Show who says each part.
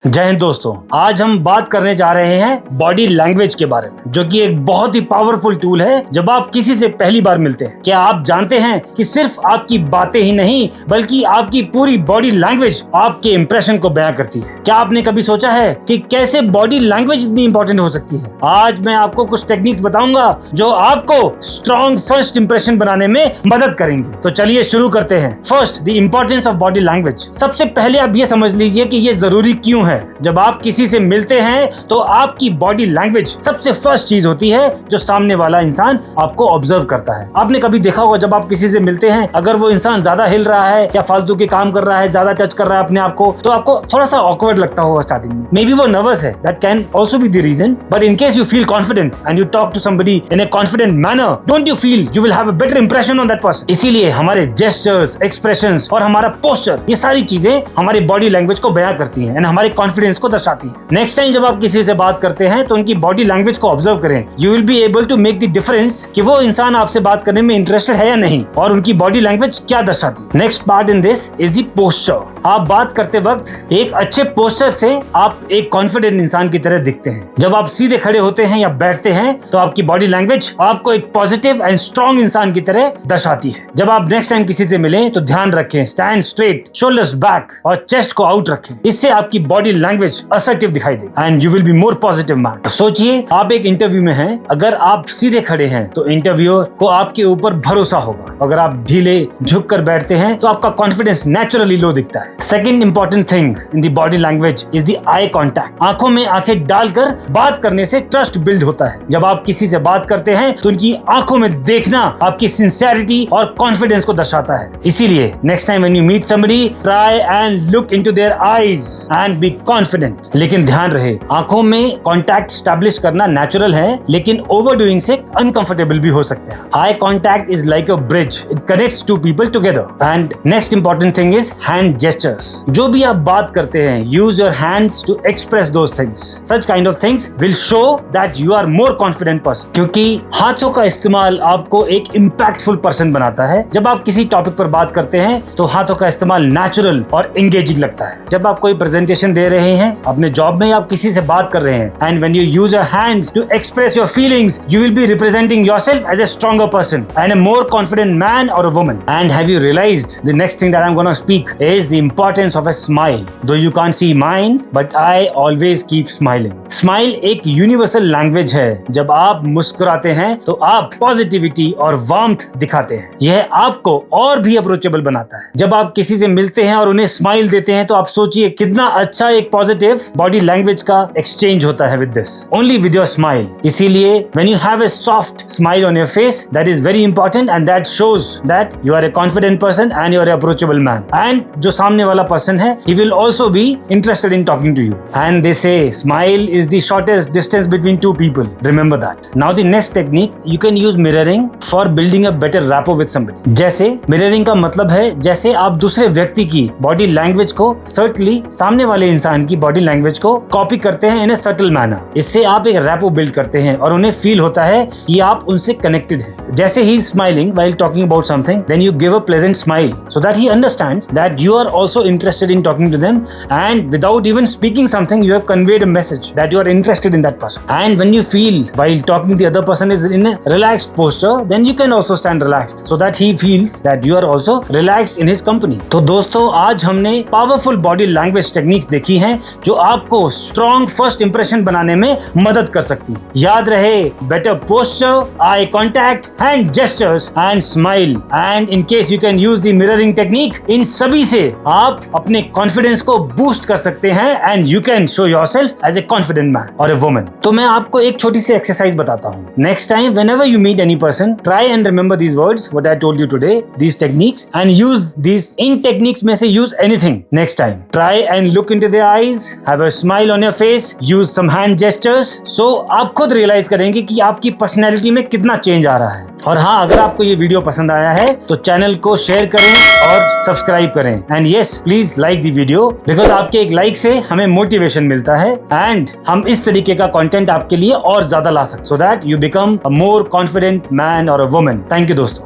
Speaker 1: जय हिंद दोस्तों, आज हम बात करने जा रहे हैं बॉडी लैंग्वेज के बारे में, जो कि एक बहुत ही पावरफुल टूल है जब आप किसी से पहली बार मिलते हैं। क्या आप जानते हैं कि सिर्फ आपकी बातें ही नहीं बल्कि आपकी पूरी बॉडी लैंग्वेज आपके इंप्रेशन को बयां करती है। क्या आपने कभी सोचा है कि कैसे बॉडी लैंग्वेज इतनी इंपॉर्टेंट हो सकती है? आज मैं आपको कुछ टेक्निक्स बताऊंगा जो आपको स्ट्रॉन्ग फर्स्ट इंप्रेशन बनाने में मदद करेंगे। तो चलिए शुरू करते हैं। First, the importance of body language. सबसे पहले आप ये समझ लीजिए कि ये जरूरी क्यों है। जब आप किसी से मिलते हैं तो आपकी बॉडी लैंग्वेज सबसे फर्स्ट चीज होती है जो सामने वाला इंसान आपको ऑब्जर्व करता है। आपने कभी देखा होगा जब आप किसी से मिलते हैं, अगर वो इंसान ज्यादा हिल रहा है या फालतू के काम कर रहा है, ज्यादा टच कर रहा है अपने आप को, तो आपको थोड़ा सा ऑकवर्ड लगता होगा स्टार्टिंग में। मे बी वो नर्वस है, that can also be the reason, but in case you feel confident and you talk to somebody in a confident manner, don't you feel you will have a better impression on that person. इसीलिए हमारे gestures, expressions और हमारा posture, ये सारी चीजें हमारी body language को बयां करती हैं एंड हमारे कॉन्फिडेंस को दर्शाती है। नेक्स्ट टाइम जब आप किसी से बात करते हैं तो उनकी बॉडी लैंग्वेज को ऑब्जर्व करें। You will be able to make the difference कि वो इंसान आपसे बात करने में इंटरेस्टेड है या नहीं और उनकी बॉडी लैंग्वेज क्या दर्शाती है। Next part in this is the posture. आप बात करते वक्त एक अच्छे पोस्चर से आप एक कॉन्फिडेंट इंसान की तरह दिखते हैं। जब आप सीधे खड़े होते हैं या बैठते हैं तो आपकी बॉडी लैंग्वेज आपको एक पॉजिटिव एंड स्ट्रॉन्ग इंसान की तरह दर्शाती है। जब आप नेक्स्ट टाइम किसी से मिलें तो ध्यान रखें, स्टैंड स्ट्रेट, शोल्डर्स बैक और चेस्ट को आउट रखें। इससे आपकी बॉडी लैंग्वेज असर्टिव दिखाई दे and you will be more positive man. सोचिए, आप एक इंटरव्यू में हैं, अगर आप सीधे खड़े हैं तो इंटरव्यूअर को आपके ऊपर भरोसा होगा। अगर आप ढीले झुक कर बैठते हैं तो आपका कॉन्फिडेंस नेचुरली लो दिखता है। Second important thing in the body language is the eye contact. आंखों में आंखें डालकर बात करने से ट्रस्ट बिल्ड होता है। जब आप किसी से बात करते हैं तो उनकी आंखों में देखना आपकी सिंसियरिटी और कॉन्फिडेंस को दर्शाता है। इसीलिए next time when you meet somebody, try and look into their eyes and be confident. लेकिन ध्यान रहे, आंखों में कांटेक्ट स्टैब्लिश करना नेचुरल है, लेकिन ओवरडूइंग से अनकंफर्टेबल भी हो सकते हैं। Eye contact is like a bridge, it connects to people together. And next important thing is hand gestures. जो भी आप बात करते हैं, use your hands to express those things. Such kind of things will show that you are more confident person, क्योंकि हाथों का इस्तेमाल आपको एक इम्पैक्टफुल पर्सन बनाता है। जब आप किसी टॉपिक पर बात करते हैं तो हाथों का इस्तेमाल नेचुरल और एंगेजिंग लगता है। जब आप कोई प्रेजेंटेशन दे रहे हैं, अपने जॉब में आप किसी से बात कर रहे हैं, and when you use your hands to express your feelings, you will be representing yourself as a stronger person and a more confident man और a woman. And have you realised the next thing that I am gonna speak is the importance of a smile. Though you can't see mine, but I always keep smiling. Smile एक universal language है। जब आप मुस्कुराते हैं तो आप positivity और warmth दिखाते हैं। यह आपको और भी अप्रोचेबल बनाता है। जब आप किसी से मिलते हैं और उन्हें स्माइल देते हैं तो आप सोचिए कितना अच्छा एक पॉजिटिव बॉडी लैंग्वेज का एक्सचेंज होता है with this, only with your smile. इसीलिए when you have a soft smile on your face, that is very important and that shows that you are a confident person and you are approachable man. And जो सामने वाला person है, he will also be interested in talking to you. And they say smile is the shortest distance between two people. Remember that. Now the next technique, you can use mirroring for building a better rapport with somebody. जैसे mirroring का मतलब है जैसे आप दूसरे व्यक्ति की body language को सर्टली सामने वाले इंसान की बॉडी लैंग्वेज को कॉपी करते हैं इन ए सटल मैनर। इससे आप एक रैपो बिल्ड करते हैं और उन्हें फील होता है कि आप उनसे कनेक्टेड हैं। जैसे he is smiling while talking about something, then you give a pleasant smile so that he understands that you are also interested in talking to them, and without even speaking something, you have conveyed a message that you are interested in that person. And when you feel while talking the other person is in a relaxed posture, then you can also stand relaxed so that he feels that you are also relaxed in his company. तो दोस्तों, आज हमने powerful body language techniques देखी हैं जो आपको strong first impression बनाने में मदद कर सकती है। याद रहे, better posture, eye contact, hand gestures and smile. And in case you can use the mirroring technique, इन सभी से आप अपने कॉन्फिडेंस को बूस्ट कर सकते हैं and you can show yourself as a confident man और ए वुमन। तो मैं आपको एक छोटी सी एक्सरसाइज बताता हूँ। Next time whenever you meet any person, try and remember these words what I told you today, these techniques, and use these. इन techniques में से use anything next time. Try and look into their eyes, have a smile on your face, use some hand gestures. So आप खुद realise करेंगे कि आपकी personality में कितना चेंज आ रहा है। और हाँ, अगर आपको ये वीडियो पसंद आया है तो चैनल को शेयर करें और सब्सक्राइब करें। And yes, please like the video, because आपके एक लाइक से हमें मोटिवेशन मिलता है एंड हम इस तरीके का कंटेंट आपके लिए और ज्यादा ला सकते, so that you become a more confident man और अ वुमन। थैंक यू दोस्तों।